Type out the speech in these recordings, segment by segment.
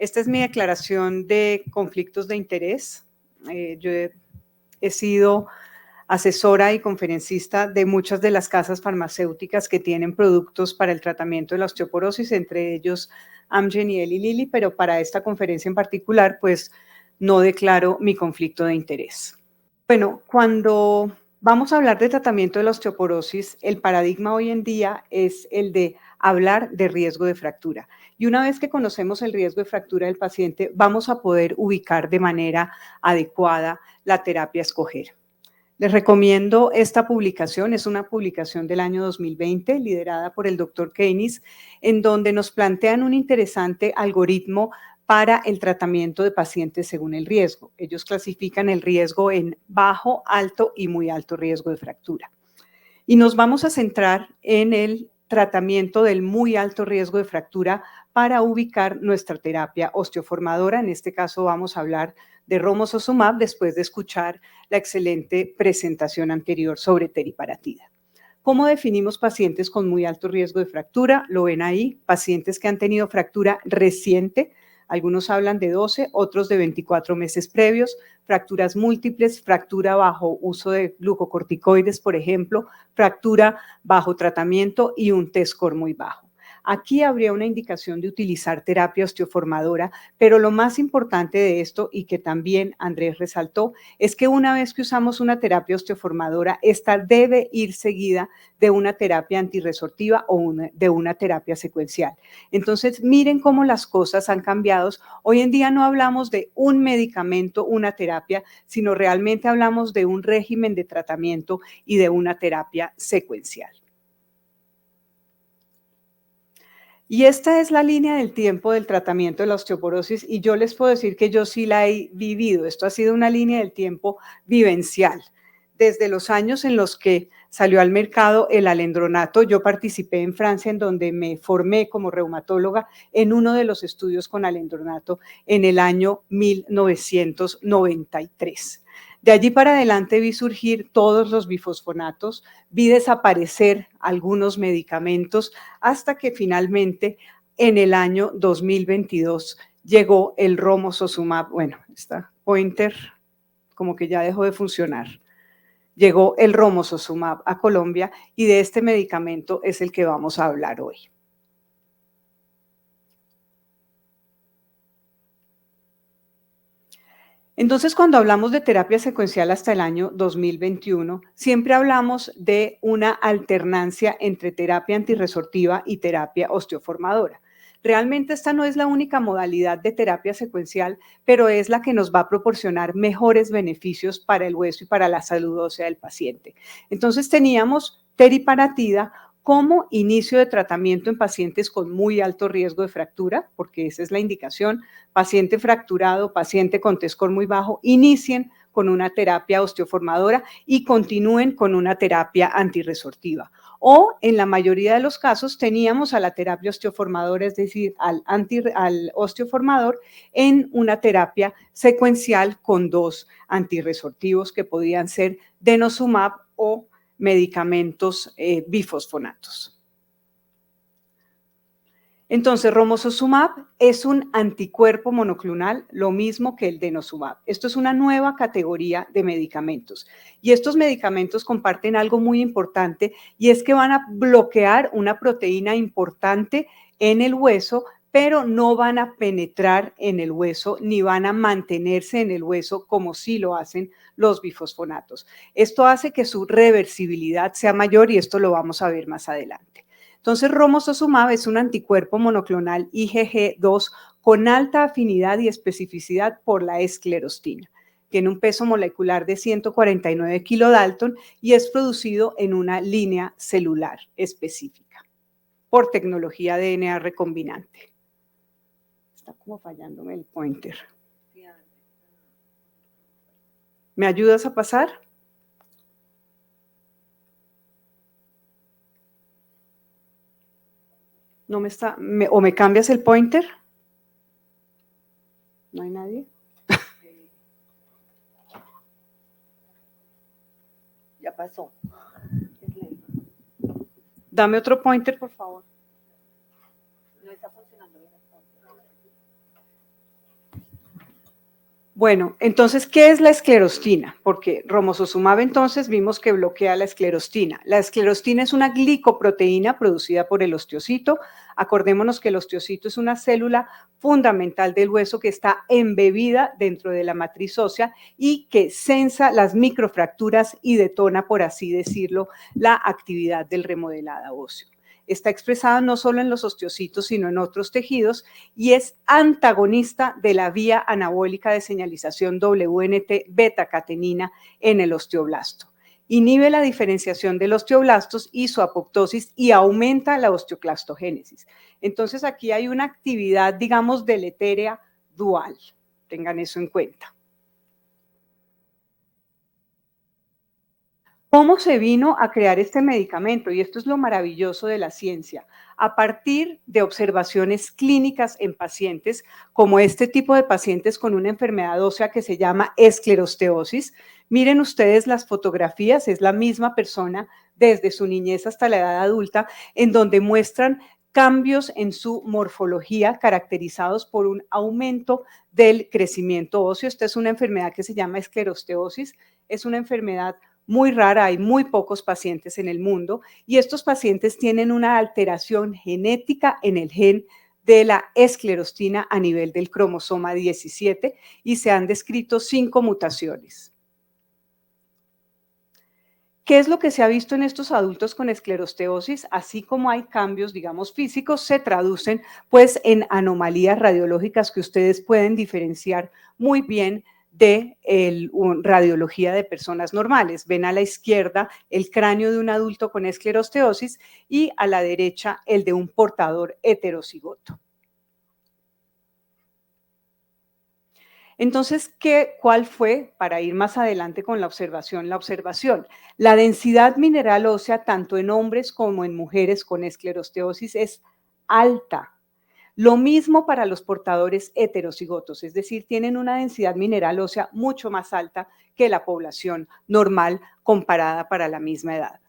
Esta es mi declaración de conflictos de interés. Yo he sido asesora y conferencista de muchas de las casas farmacéuticas que tienen productos para el tratamiento de la osteoporosis, entre ellos Amgen y Eli Lilly, pero para esta conferencia en particular, pues no declaro mi conflicto de interés. Bueno, cuando vamos a hablar de tratamiento de la osteoporosis, el paradigma hoy en día es el de hablar de riesgo de fractura. Y una vez que conocemos el riesgo de fractura del paciente, vamos a poder ubicar de manera adecuada la terapia a escoger. Les recomiendo esta publicación, es una publicación del año 2020 liderada por el doctor Keynes, en donde nos plantean un interesante algoritmo para el tratamiento de pacientes según el riesgo. Ellos clasifican el riesgo en bajo, alto y muy alto riesgo de fractura. Y nos vamos a centrar en el tratamiento del muy alto riesgo de fractura para ubicar nuestra terapia osteoformadora. En este caso vamos a hablar de romosozumab después de escuchar la excelente presentación anterior sobre teriparatida. ¿Cómo definimos pacientes con muy alto riesgo de fractura? Lo ven ahí, pacientes que han tenido fractura reciente, algunos hablan de 12, otros de 24 meses previos, fracturas múltiples, fractura bajo uso de glucocorticoides, por ejemplo, fractura bajo tratamiento y un T-score muy bajo. Aquí habría una indicación de utilizar terapia osteoformadora, pero lo más importante de esto, y que también Andrés resaltó, es que una vez que usamos una terapia osteoformadora, esta debe ir seguida de una terapia antirresortiva o de una terapia secuencial. Entonces, miren cómo las cosas han cambiado. Hoy en día no hablamos de un medicamento, una terapia, sino realmente hablamos de un régimen de tratamiento y de una terapia secuencial. Y esta es la línea del tiempo del tratamiento de la osteoporosis y yo les puedo decir que yo sí la he vivido. Esto ha sido una línea del tiempo vivencial. Desde los años en los que salió al mercado el alendronato, yo participé en Francia en donde me formé como reumatóloga en uno de los estudios con alendronato en el año 1993. De allí para adelante vi surgir todos los bifosfonatos, vi desaparecer algunos medicamentos hasta que finalmente en el año 2022 llegó el romosozumab. Bueno, esta pointer como que ya dejó de funcionar. Llegó el romosozumab a Colombia y de este medicamento es el que vamos a hablar hoy. Entonces, cuando hablamos de terapia secuencial hasta el año 2021, siempre hablamos de una alternancia entre terapia antirresortiva y terapia osteoformadora. Realmente esta no es la única modalidad de terapia secuencial, pero es la que nos va a proporcionar mejores beneficios para el hueso y para la salud ósea del paciente. Entonces, teníamos teriparatida como inicio de tratamiento en pacientes con muy alto riesgo de fractura, porque esa es la indicación, paciente fracturado, paciente con T-score muy bajo, inicien con una terapia osteoformadora y continúen con una terapia antirresortiva. O en la mayoría de los casos teníamos a la terapia osteoformadora, es decir, al osteoformador en una terapia secuencial con dos antirresortivos que podían ser denosumab o medicamentos bifosfonatos. Entonces, romosozumab es un anticuerpo monoclonal, lo mismo que el denosumab. Esto es una nueva categoría de medicamentos. Y estos medicamentos comparten algo muy importante y es que van a bloquear una proteína importante en el hueso, pero no van a penetrar en el hueso ni van a mantenerse en el hueso como sí lo hacen los bifosfonatos. Esto hace que su reversibilidad sea mayor y esto lo vamos a ver más adelante. Entonces, romosozumab es un anticuerpo monoclonal IgG2 con alta afinidad y especificidad por la esclerostina. Tiene un peso molecular de 149 kilodalton y es producido en una línea celular específica por tecnología DNA recombinante. Está como fallándome el pointer. ¿Me ayudas a pasar? No me está, o me cambias el pointer. ¿No hay nadie? Ya pasó. Dame otro pointer, por favor. No está funcionando bien el pointer. Bueno, entonces, ¿qué es la esclerostina? Porque romosozumab entonces vimos que bloquea la esclerostina. La esclerostina es una glicoproteína producida por el osteocito. Acordémonos que el osteocito es una célula fundamental del hueso que está embebida dentro de la matriz ósea y que sensa las microfracturas y detona, por así decirlo, la actividad del remodelado óseo. Está expresada no solo en los osteocitos, sino en otros tejidos y es antagonista de la vía anabólica de señalización WNT beta-catenina en el osteoblasto. Inhibe la diferenciación de los osteoblastos y su apoptosis y aumenta la osteoclastogénesis. Entonces aquí hay una actividad, digamos, deletérea dual. Tengan eso en cuenta. ¿Cómo se vino a crear este medicamento? Y esto es lo maravilloso de la ciencia. A partir de observaciones clínicas en pacientes, como este tipo de pacientes con una enfermedad ósea que se llama esclerosteosis. Miren ustedes las fotografías, es la misma persona desde su niñez hasta la edad adulta, en donde muestran cambios en su morfología caracterizados por un aumento del crecimiento óseo. Esta es una enfermedad que se llama esclerosteosis, es una enfermedad muy rara, hay muy pocos pacientes en el mundo y estos pacientes tienen una alteración genética en el gen de la esclerostina a nivel del cromosoma 17 y se han descrito 5 mutaciones. ¿Qué es lo que se ha visto en estos adultos con esclerosteosis? Así como hay cambios, digamos, físicos, se traducen pues en anomalías radiológicas que ustedes pueden diferenciar muy bien de radiología de personas normales. Ven a la izquierda el cráneo de un adulto con esclerosteosis y a la derecha el de un portador heterocigoto. Entonces, ¿cuál fue, para ir más adelante con la observación? La densidad mineral ósea, tanto en hombres como en mujeres con esclerosteosis, es alta. Lo mismo para los portadores heterocigotos, es decir, tienen una densidad mineral ósea mucho más alta que la población normal comparada para la misma edad.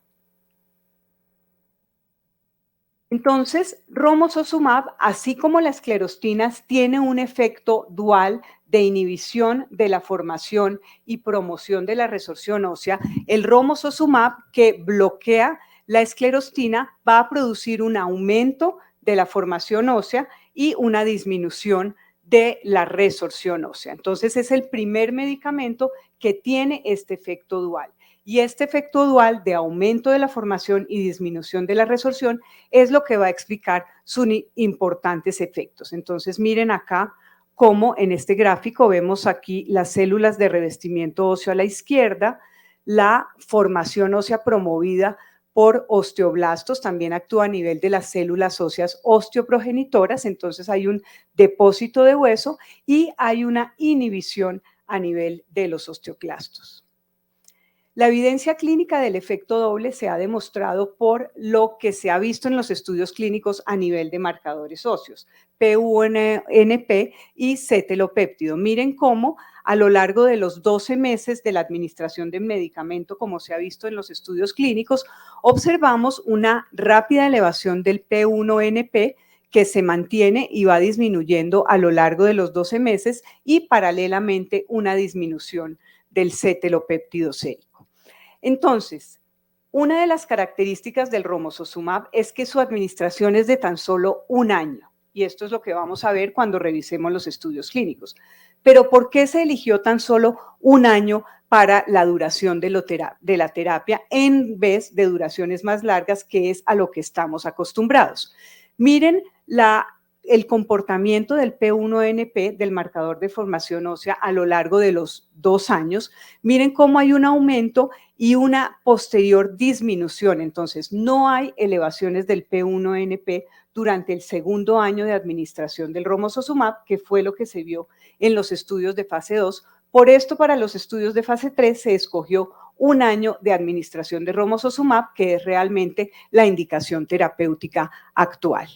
Entonces, romosozumab, así como las esclerostinas, tiene un efecto dual de inhibición de la formación y promoción de la resorción ósea. El romosozumab, que bloquea la esclerostina, va a producir un aumento de la formación ósea y una disminución de la resorción ósea. Entonces, es el primer medicamento que tiene este efecto dual. Y este efecto dual de aumento de la formación y disminución de la resorción es lo que va a explicar sus importantes efectos. Entonces, miren acá cómo en este gráfico vemos aquí las células de revestimiento óseo a la izquierda, la formación ósea promovida por osteoblastos, también actúa a nivel de las células óseas osteoprogenitoras, entonces hay un depósito de hueso y hay una inhibición a nivel de los osteoclastos. La evidencia clínica del efecto doble se ha demostrado por lo que se ha visto en los estudios clínicos a nivel de marcadores óseos, PUNP y cetelopéptido. Miren cómo a lo largo de los 12 meses de la administración del medicamento, como se ha visto en los estudios clínicos, observamos una rápida elevación del P1NP que se mantiene y va disminuyendo a lo largo de los 12 meses y paralelamente una disminución del cetelopéptido sérico. Entonces, una de las características del romosozumab es que su administración es de tan solo un año, y esto es lo que vamos a ver cuando revisemos los estudios clínicos. Pero ¿por qué se eligió tan solo un año para la duración de la terapia en vez de duraciones más largas, que es a lo que estamos acostumbrados? Miren el comportamiento del P1NP, del marcador de formación ósea, a lo largo de los 2 años. Miren cómo hay un aumento y una posterior disminución. Entonces, no hay elevaciones del P1NP durante el segundo año de administración del romosozumab, que fue lo que se vio en los estudios de fase 2. Por esto, para los estudios de fase 3 se escogió un año de administración de romosozumab, que es realmente la indicación terapéutica actual.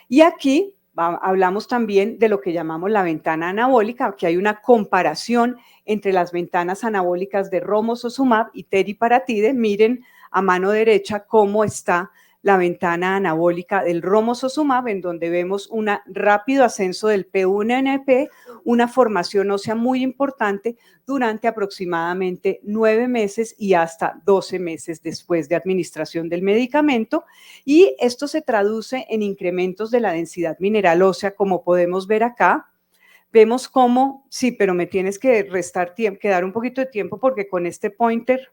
Y aquí hablamos también de lo que llamamos la ventana anabólica, que hay una comparación entre las ventanas anabólicas de romosozumab y teriparatide. Miren a mano derecha cómo está la ventana anabólica del romosozumab, en donde vemos un rápido ascenso del P1NP, una formación ósea muy importante durante aproximadamente 9 meses y hasta 12 meses después de administración del medicamento, y esto se traduce en incrementos de la densidad mineral ósea, como podemos ver acá. Vemos cómo, sí, pero me tienes que restar tiempo, que dar un poquito de tiempo porque con este pointer.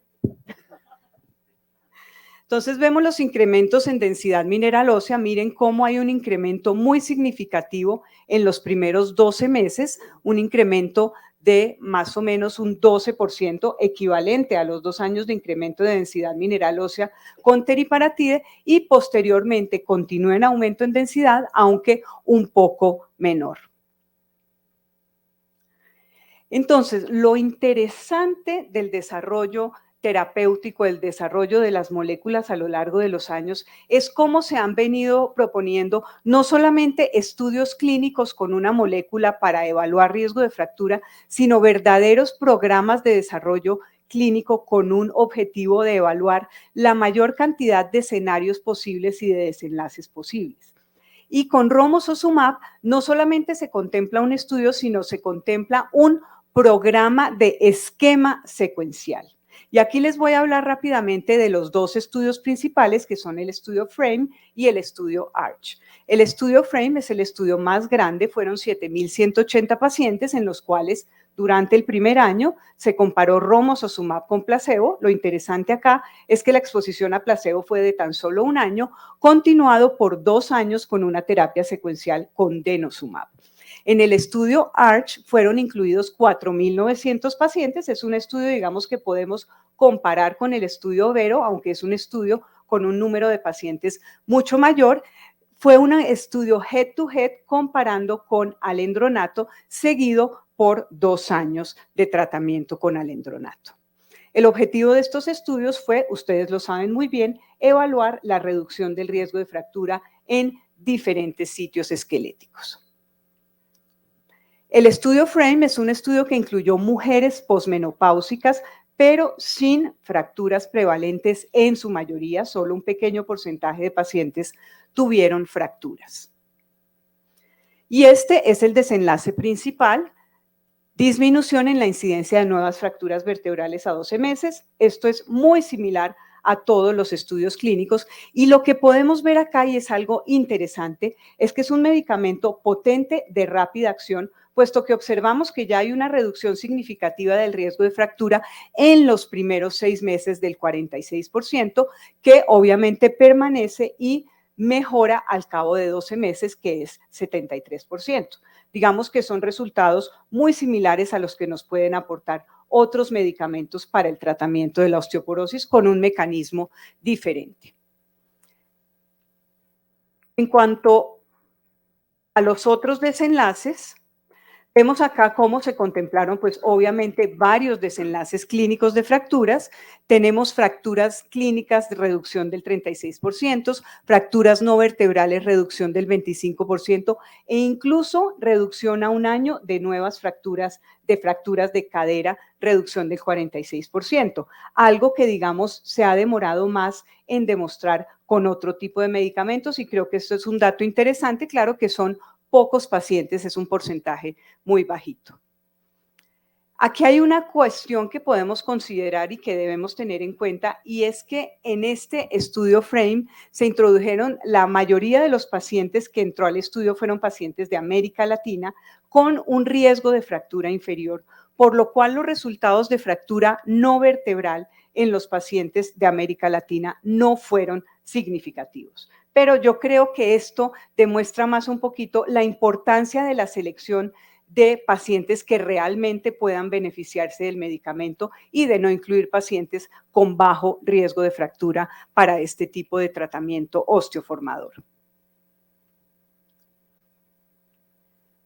Entonces vemos los incrementos en densidad mineral ósea, miren cómo hay un incremento muy significativo en los primeros 12 meses, un incremento de más o menos un 12%, equivalente a los 2 años de incremento de densidad mineral ósea con teriparatide, y posteriormente continúa en aumento en densidad, aunque un poco menor. Entonces, lo interesante del desarrollo terapéutico, el desarrollo de las moléculas a lo largo de los años, es cómo se han venido proponiendo no solamente estudios clínicos con una molécula para evaluar riesgo de fractura, sino verdaderos programas de desarrollo clínico con un objetivo de evaluar la mayor cantidad de escenarios posibles y de desenlaces posibles. Y con romosozumab no solamente se contempla un estudio, sino se contempla un programa de esquema secuencial. Y aquí les voy a hablar rápidamente de los dos estudios principales, que son el estudio FRAME y el estudio ARCH. El estudio FRAME es el estudio más grande, fueron 7,180 pacientes en los cuales durante el primer año se comparó romosozumab con placebo. Lo interesante acá es que la exposición a placebo fue de tan solo un año, continuado por 2 años con una terapia secuencial con denosumab. En el estudio ARCH fueron incluidos 4,900 pacientes. Es un estudio, digamos, que podemos comparar con el estudio VERO, aunque es un estudio con un número de pacientes mucho mayor. Fue un estudio head-to-head comparando con alendronato, seguido por 2 años de tratamiento con alendronato. El objetivo de estos estudios fue, ustedes lo saben muy bien, evaluar la reducción del riesgo de fractura en diferentes sitios esqueléticos. El estudio FRAME es un estudio que incluyó mujeres posmenopáusicas, pero sin fracturas prevalentes en su mayoría, solo un pequeño porcentaje de pacientes tuvieron fracturas. Y este es el desenlace principal: disminución en la incidencia de nuevas fracturas vertebrales a 12 meses. Esto es muy similar a todos los estudios clínicos, y lo que podemos ver acá, y es algo interesante, es que es un medicamento potente de rápida acción, puesto que observamos que ya hay una reducción significativa del riesgo de fractura en los primeros 6 meses del 46%, que obviamente permanece y mejora al cabo de 12 meses, que es 73%. Digamos que son resultados muy similares a los que nos pueden aportar otros medicamentos para el tratamiento de la osteoporosis con un mecanismo diferente. En cuanto a los otros desenlaces, vemos acá cómo se contemplaron, pues obviamente, varios desenlaces clínicos de fracturas. Tenemos fracturas clínicas de reducción del 36%, fracturas no vertebrales reducción del 25%, e incluso reducción a un año de nuevas fracturas de cadera, reducción del 46%. Algo que, digamos, se ha demorado más en demostrar con otro tipo de medicamentos, y creo que esto es un dato interesante. Claro que son pocos pacientes, es un porcentaje muy bajito. Aquí hay una cuestión que podemos considerar y que debemos tener en cuenta, y es que en este estudio FRAME se introdujeron, la mayoría de los pacientes que entró al estudio fueron pacientes de América Latina con un riesgo de fractura inferior, por lo cual los resultados de fractura no vertebral en los pacientes de América Latina no fueron significativos. Pero yo creo que esto demuestra más un poquito la importancia de la selección de pacientes que realmente puedan beneficiarse del medicamento y de no incluir pacientes con bajo riesgo de fractura para este tipo de tratamiento osteoformador.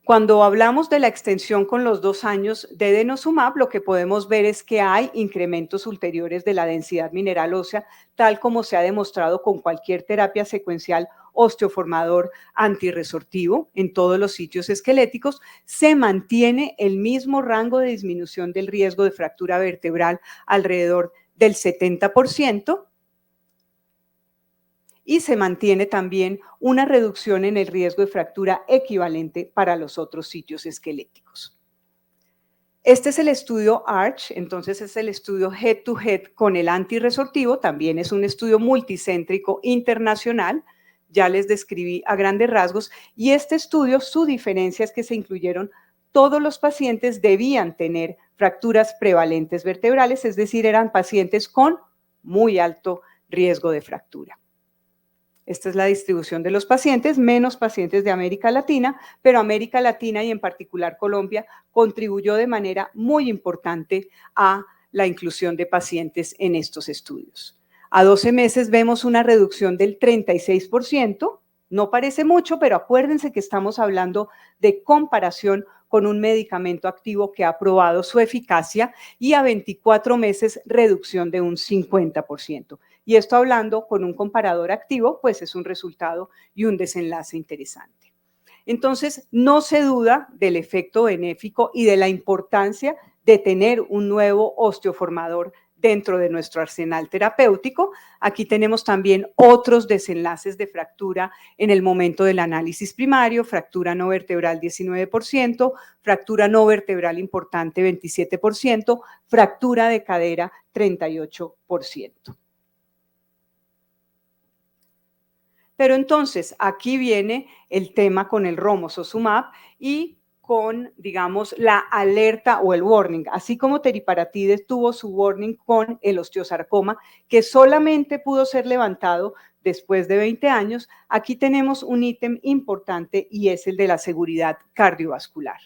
Cuando hablamos de la extensión con los 2 años de denosumab, lo que podemos ver es que hay incrementos ulteriores de la densidad mineral ósea, tal como se ha demostrado con cualquier terapia secuencial osteoformador antirresortivo en todos los sitios esqueléticos. Se mantiene el mismo rango de disminución del riesgo de fractura vertebral alrededor del 70%. y se mantiene también una reducción en el riesgo de fractura equivalente para los otros sitios esqueléticos. Este es el estudio ARCH, entonces es el estudio head-to-head con el antirresortivo, también es un estudio multicéntrico internacional, ya les describí a grandes rasgos, y este estudio, su diferencia es que se incluyeron todos los pacientes debían tener fracturas prevalentes vertebrales, es decir, eran pacientes con muy alto riesgo de fractura. Esta es la distribución de los pacientes, menos pacientes de América Latina, pero América Latina y en particular Colombia contribuyó de manera muy importante a la inclusión de pacientes en estos estudios. A 12 meses vemos una reducción del 36%, no parece mucho, pero acuérdense que estamos hablando de comparación con un medicamento activo que ha probado su eficacia y a 24 meses reducción de un 50%. Y esto hablando con un comparador activo, pues es un resultado y un desenlace interesante. Entonces, no se duda del efecto benéfico y de la importancia de tener un nuevo osteoformador dentro de nuestro arsenal terapéutico. Aquí tenemos también otros desenlaces de fractura en el momento del análisis primario, fractura no vertebral 19%, fractura no vertebral importante 27%, fractura de cadera 38%. Pero entonces, aquí viene el tema con el romosozumab y con, digamos, la alerta o el warning, así como teriparatides tuvo su warning con el osteosarcoma, que solamente pudo ser levantado después de 20 años, aquí tenemos un ítem importante y es el de la seguridad cardiovascular.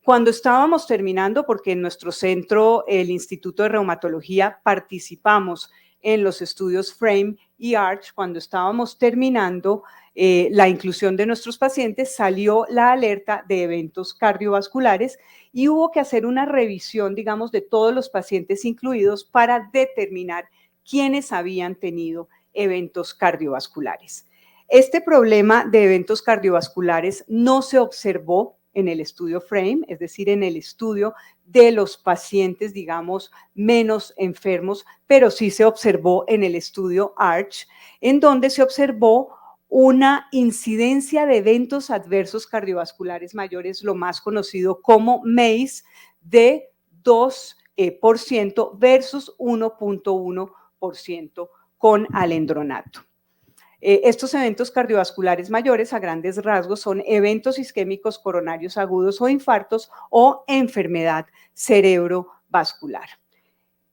Cuando estábamos terminando, porque en nuestro centro, el Instituto de Reumatología, participamos en los estudios FRAME y ARCH, cuando estábamos terminando la inclusión de nuestros pacientes, salió la alerta de eventos cardiovasculares y hubo que hacer una revisión, digamos, de todos los pacientes incluidos para determinar quiénes habían tenido eventos cardiovasculares. Este problema de eventos cardiovasculares no se observó en el estudio FRAME, es decir, en el estudio de los pacientes, digamos, menos enfermos, pero sí se observó en el estudio ARCH, en donde se observó una incidencia de eventos adversos cardiovasculares mayores, lo más conocido como MACE, de 2% versus 1.1% con alendronato. Estos eventos cardiovasculares mayores a grandes rasgos son eventos isquémicos coronarios agudos o infartos o enfermedad cerebrovascular.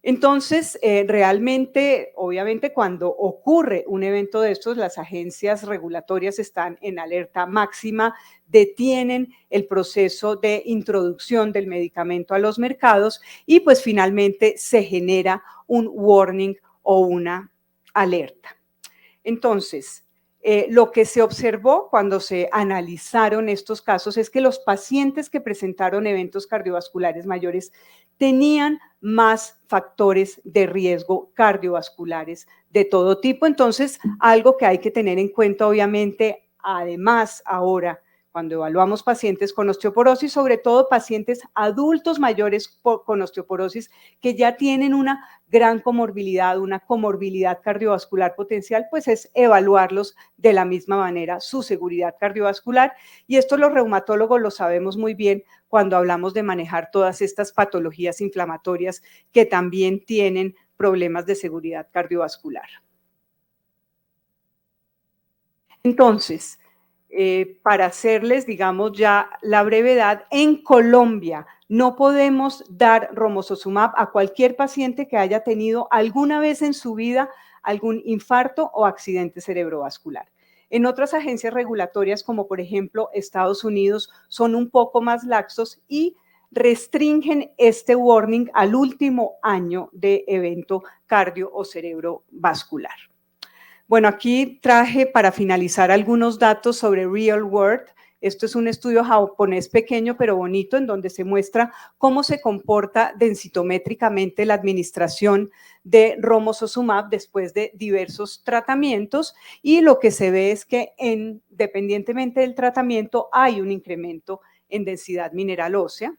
Entonces, realmente, obviamente, cuando ocurre un evento de estos, las agencias regulatorias están en alerta máxima, detienen el proceso de introducción del medicamento a los mercados y pues finalmente se genera un warning o una alerta. Entonces, lo que se observó cuando se analizaron estos casos es que los pacientes que presentaron eventos cardiovasculares mayores tenían más factores de riesgo cardiovasculares de todo tipo. Entonces, algo que hay que tener en cuenta, obviamente, además ahora, cuando evaluamos pacientes con osteoporosis, sobre todo pacientes adultos mayores con osteoporosis que ya tienen una gran comorbilidad, una comorbilidad cardiovascular potencial, pues es evaluarlos de la misma manera, su seguridad cardiovascular. Y esto los reumatólogos lo sabemos muy bien cuando hablamos de manejar todas estas patologías inflamatorias que también tienen problemas de seguridad cardiovascular. Entonces, para hacerles, digamos, ya la brevedad, en Colombia no podemos dar romosozumab a cualquier paciente que haya tenido alguna vez en su vida algún infarto o accidente cerebrovascular. En otras agencias regulatorias, como por ejemplo Estados Unidos, son un poco más laxos y restringen este warning al último año de evento cardio o cerebrovascular. Bueno, aquí traje para finalizar algunos datos sobre Real World. Esto es un estudio japonés pequeño pero bonito en donde se muestra cómo se comporta densitométricamente la administración de romosozumab después de diversos tratamientos y lo que se ve es que independientemente del tratamiento hay un incremento en densidad mineral ósea.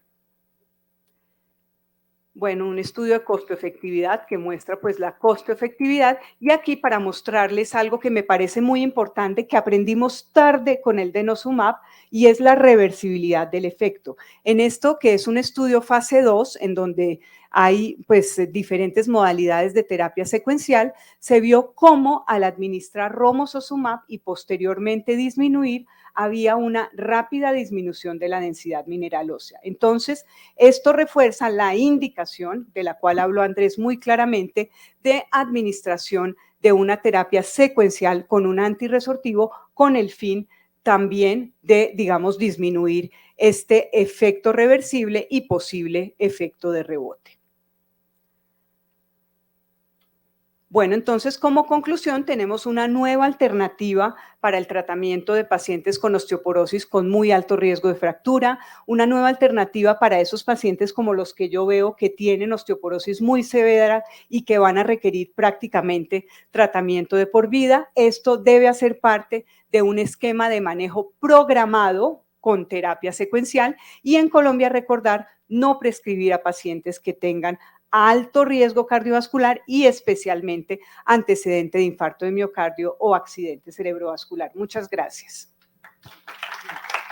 Bueno, un estudio de costo-efectividad que muestra pues la costo-efectividad, y aquí para mostrarles algo que me parece muy importante que aprendimos tarde con el denosumab, y es la reversibilidad del efecto. En esto, que es un estudio fase 2 en donde hay pues diferentes modalidades de terapia secuencial, se vio cómo al administrar romosozumab y posteriormente disminuir, había una rápida disminución de la densidad mineral ósea. Entonces, esto refuerza la indicación, de la cual habló Andrés muy claramente, de administración de una terapia secuencial con un antirresortivo con el fin también de, digamos, disminuir este efecto reversible y posible efecto de rebote. Bueno, entonces como conclusión tenemos una nueva alternativa para el tratamiento de pacientes con osteoporosis con muy alto riesgo de fractura, una nueva alternativa para esos pacientes como los que yo veo que tienen osteoporosis muy severa y que van a requerir prácticamente tratamiento de por vida. Esto debe hacer parte de un esquema de manejo programado con terapia secuencial, y en Colombia recordar no prescribir a pacientes que tengan alto riesgo cardiovascular y especialmente antecedente de infarto de miocardio o accidente cerebrovascular. Muchas gracias.